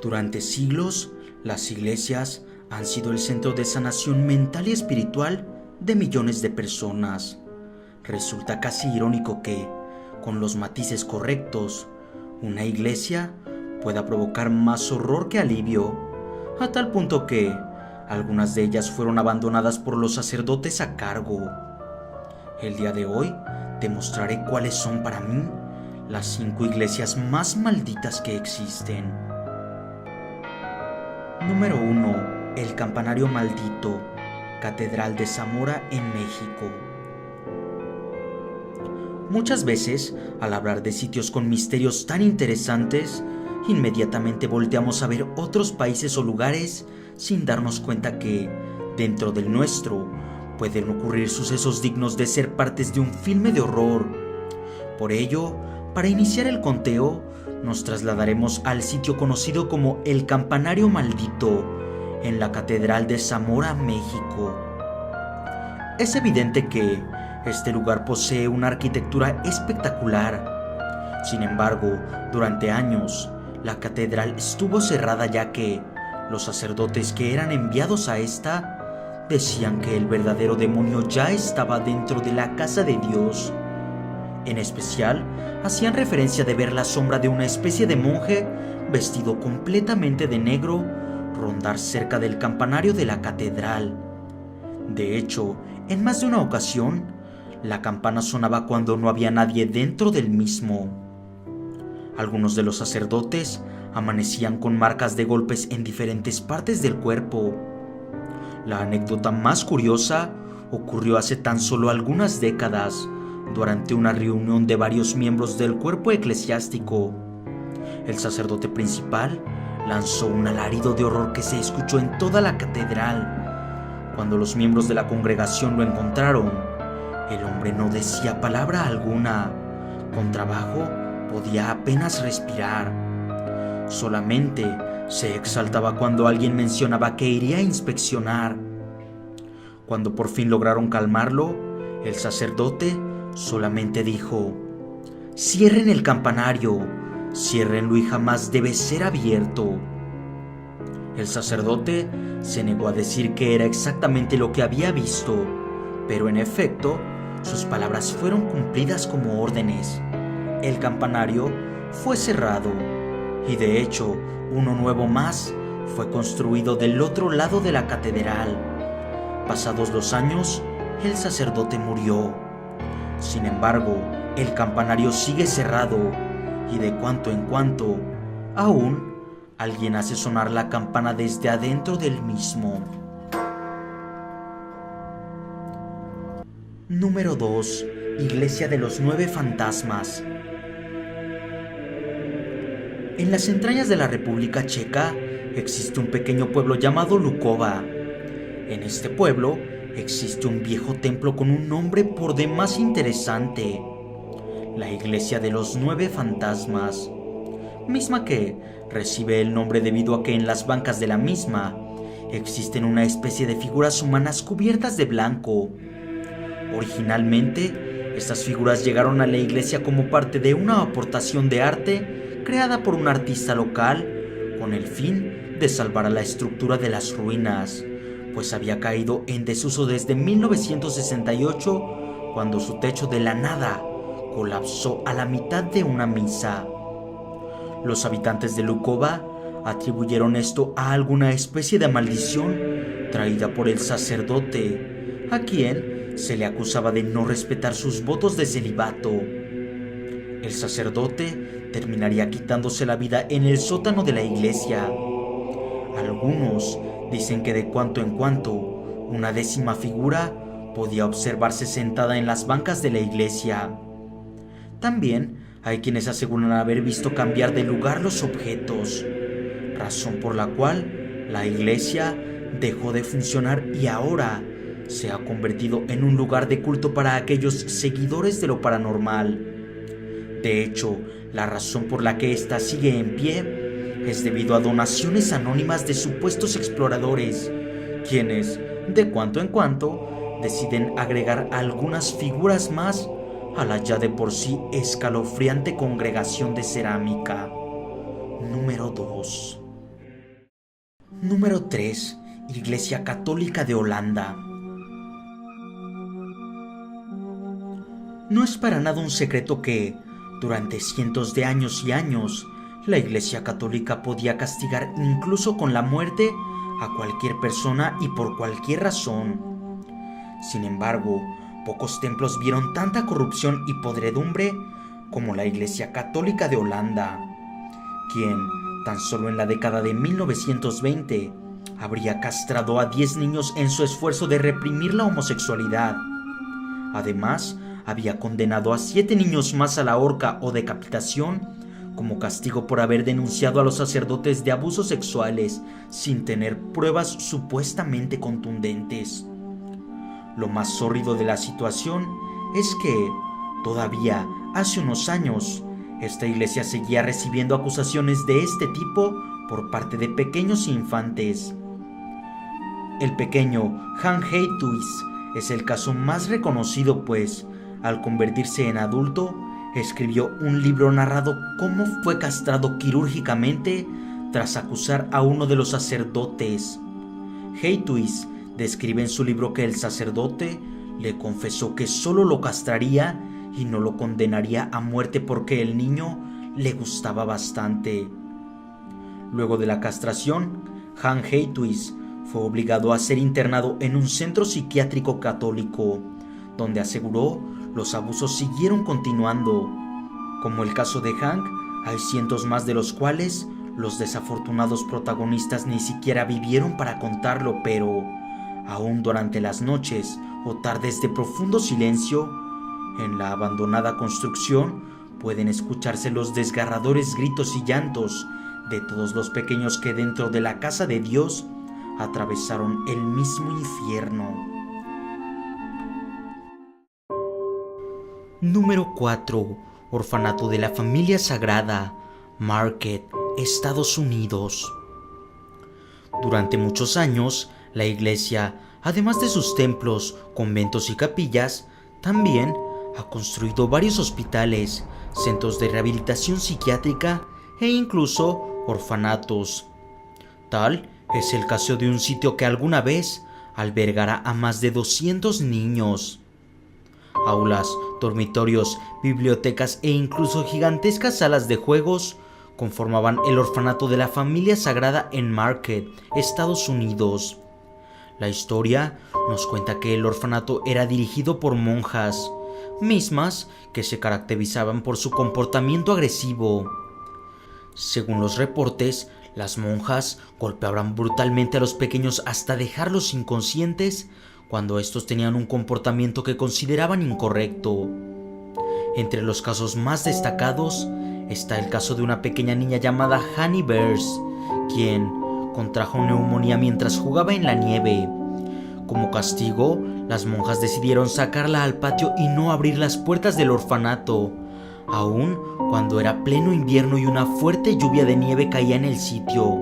Durante siglos, las iglesias han sido el centro de sanación mental y espiritual de millones de personas. Resulta casi irónico que, con los matices correctos, una iglesia pueda provocar más horror que alivio, a tal punto que algunas de ellas fueron abandonadas por los sacerdotes a cargo. El día de hoy te mostraré cuáles son para mí las 5 iglesias más malditas que existen. Número 1. El Campanario Maldito, Catedral de Zamora en México. Muchas veces, al hablar de sitios con misterios tan interesantes, inmediatamente volteamos a ver otros países o lugares sin darnos cuenta que, dentro del nuestro, pueden ocurrir sucesos dignos de ser partes de un filme de horror. Por ello, para iniciar el conteo, nos trasladaremos al sitio conocido como el Campanario Maldito, en la Catedral de Zamora, México. Es evidente que este lugar posee una arquitectura espectacular. Sin embargo, durante años, la catedral estuvo cerrada ya que los sacerdotes que eran enviados a esta decían que el verdadero demonio ya estaba dentro de la casa de Dios. En especial, hacían referencia de ver la sombra de una especie de monje vestido completamente de negro rondar cerca del campanario de la catedral. De hecho, en más de una ocasión, la campana sonaba cuando no había nadie dentro del mismo. Algunos de los sacerdotes amanecían con marcas de golpes en diferentes partes del cuerpo. La anécdota más curiosa ocurrió hace tan solo algunas décadas, durante una reunión de varios miembros del cuerpo eclesiástico. El sacerdote principal lanzó un alarido de horror que se escuchó en toda la catedral. Cuando los miembros de la congregación lo encontraron, el hombre no decía palabra alguna. Con trabajo podía apenas respirar. Solamente se exaltaba cuando alguien mencionaba que iría a inspeccionar. Cuando por fin lograron calmarlo, el sacerdote solamente dijo: «Cierren el campanario, ciérrenlo y jamás debe ser abierto». El sacerdote se negó a decir que era exactamente lo que había visto, pero en efecto, sus palabras fueron cumplidas como órdenes. El campanario fue cerrado y de hecho uno nuevo más fue construido del otro lado de la catedral. Pasados los años, el sacerdote murió. Sin embargo, el campanario sigue cerrado y de cuando en cuando, aún, alguien hace sonar la campana desde adentro del mismo. Número 2. Iglesia de los 9 Fantasmas. En las entrañas de la República Checa existe un pequeño pueblo llamado Lukova. En este pueblo existe un viejo templo con un nombre por demás interesante: la Iglesia de los 9 Fantasmas, misma que recibe el nombre debido a que en las bancas de la misma existen una especie de figuras humanas cubiertas de blanco. Originalmente, estas figuras llegaron a la iglesia como parte de una aportación de arte creada por un artista local con el fin de salvar a la estructura de las ruinas, pues había caído en desuso desde 1968, cuando su techo de la nada colapsó a la mitad de una misa. Los habitantes de Lukova atribuyeron esto a alguna especie de maldición traída por el sacerdote, a quien se le acusaba de no respetar sus votos de celibato. El sacerdote terminaría quitándose la vida en el sótano de la iglesia. Algunos dicen que de cuando en cuando una 10ª figura podía observarse sentada en las bancas de la iglesia. También hay quienes aseguran haber visto cambiar de lugar los objetos, razón por la cual la iglesia dejó de funcionar y ahora se ha convertido en un lugar de culto para aquellos seguidores de lo paranormal. De hecho, la razón por la que ésta sigue en pie es debido a donaciones anónimas de supuestos exploradores, quienes, de cuando en cuando, deciden agregar algunas figuras más a la ya de por sí escalofriante congregación de cerámica. Número 2. Número 3. Iglesia Católica de Holanda. No es para nada un secreto que, durante cientos de años y años, la Iglesia Católica podía castigar incluso con la muerte a cualquier persona y por cualquier razón. Sin embargo, pocos templos vieron tanta corrupción y podredumbre como la Iglesia Católica de Holanda, quien, tan solo en la década de 1920, habría castrado a 10 niños en su esfuerzo de reprimir la homosexualidad. Además, había condenado a 7 niños más a la horca o decapitación como castigo por haber denunciado a los sacerdotes de abusos sexuales sin tener pruebas supuestamente contundentes. Lo más sórdido de la situación es que, todavía hace unos años, esta iglesia seguía recibiendo acusaciones de este tipo por parte de pequeños infantes. El pequeño Jan Heijthuis es el caso más reconocido, pues, al convertirse en adulto, escribió un libro narrando cómo fue castrado quirúrgicamente tras acusar a uno de los sacerdotes. Heijthuis describe en su libro que el sacerdote le confesó que solo lo castraría y no lo condenaría a muerte porque el niño le gustaba bastante. Luego de la castración, Jan Heijthuis fue obligado a ser internado en un centro psiquiátrico católico, donde aseguró los abusos siguieron continuando. Como el caso de Hank, hay cientos más de los cuales los desafortunados protagonistas ni siquiera vivieron para contarlo, pero aún durante las noches o tardes de profundo silencio, en la abandonada construcción pueden escucharse los desgarradores gritos y llantos de todos los pequeños que dentro de la casa de Dios atravesaron el mismo infierno. Número 4. Orfanato de la Familia Sagrada, Marquette, Estados Unidos. Durante muchos años, la iglesia, además de sus templos, conventos y capillas, también ha construido varios hospitales, centros de rehabilitación psiquiátrica e incluso orfanatos. Tal es el caso de un sitio que alguna vez albergará a más de 200 niños. Aulas, dormitorios, bibliotecas e incluso gigantescas salas de juegos conformaban el orfanato de la Familia Sagrada en Marquette, Estados Unidos. La historia nos cuenta que el orfanato era dirigido por monjas, mismas que se caracterizaban por su comportamiento agresivo. Según los reportes, las monjas golpeaban brutalmente a los pequeños hasta dejarlos inconscientes cuando estos tenían un comportamiento que consideraban incorrecto. Entre los casos más destacados está el caso de una pequeña niña llamada Hanny Bears, quien contrajo neumonía mientras jugaba en la nieve. Como castigo, las monjas decidieron sacarla al patio y no abrir las puertas del orfanato, aun cuando era pleno invierno y una fuerte lluvia de nieve caía en el sitio.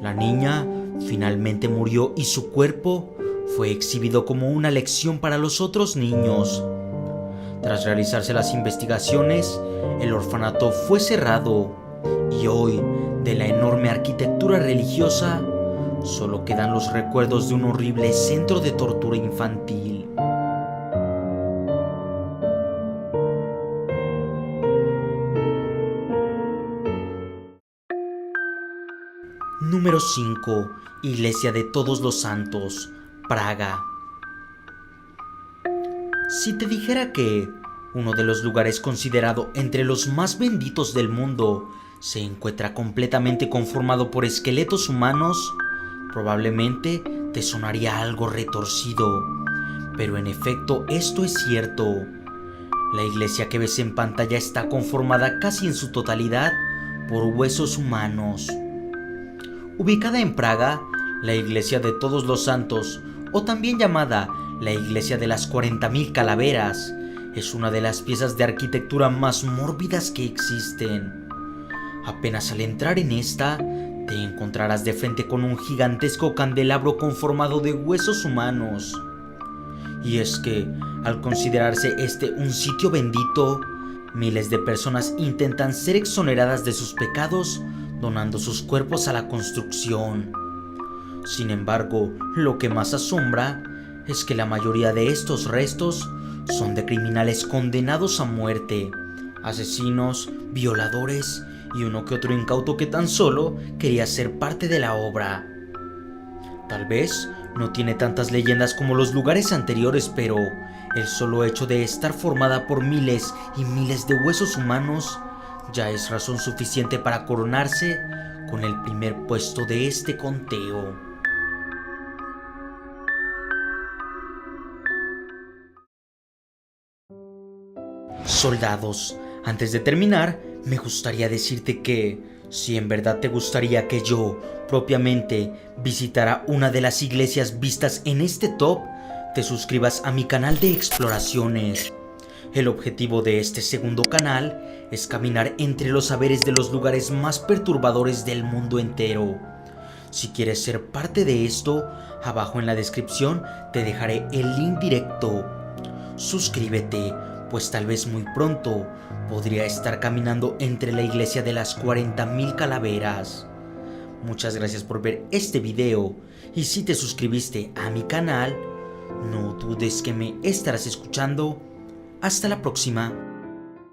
La niña finalmente murió y su cuerpo fue exhibido como una lección para los otros niños. Tras realizarse las investigaciones, el orfanato fue cerrado y hoy, de la enorme arquitectura religiosa, solo quedan los recuerdos de un horrible centro de tortura infantil. Número 5. Iglesia de Todos los Santos, Praga. Si te dijera que uno de los lugares considerado entre los más benditos del mundo se encuentra completamente conformado por esqueletos humanos, probablemente te sonaría algo retorcido, pero en efecto esto es cierto. La iglesia que ves en pantalla está conformada casi en su totalidad por huesos humanos. Ubicada en Praga, la Iglesia de Todos los Santos, o también llamada la Iglesia de las 40.000 Calaveras, es una de las piezas de arquitectura más mórbidas que existen. Apenas al entrar en esta, te encontrarás de frente con un gigantesco candelabro conformado de huesos humanos. Y es que, al considerarse este un sitio bendito, miles de personas intentan ser exoneradas de sus pecados donando sus cuerpos a la construcción. Sin embargo, lo que más asombra es que la mayoría de estos restos son de criminales condenados a muerte, asesinos, violadores y uno que otro incauto que tan solo quería ser parte de la obra. Tal vez no tiene tantas leyendas como los lugares anteriores, pero el solo hecho de estar formada por miles y miles de huesos humanos ya es razón suficiente para coronarse con el primer puesto de este conteo. Soldados, antes de terminar, me gustaría decirte que, si en verdad te gustaría que yo, propiamente, visitara una de las iglesias vistas en este top, te suscribas a mi canal de exploraciones. El objetivo de este segundo canal es caminar entre los saberes de los lugares más perturbadores del mundo entero. Si quieres ser parte de esto, abajo en la descripción te dejaré el link directo. Suscríbete, pues tal vez muy pronto podría estar caminando entre la iglesia de las 40.000 calaveras. Muchas gracias por ver este video, y si te suscribiste a mi canal, no dudes que me estarás escuchando. Hasta la próxima.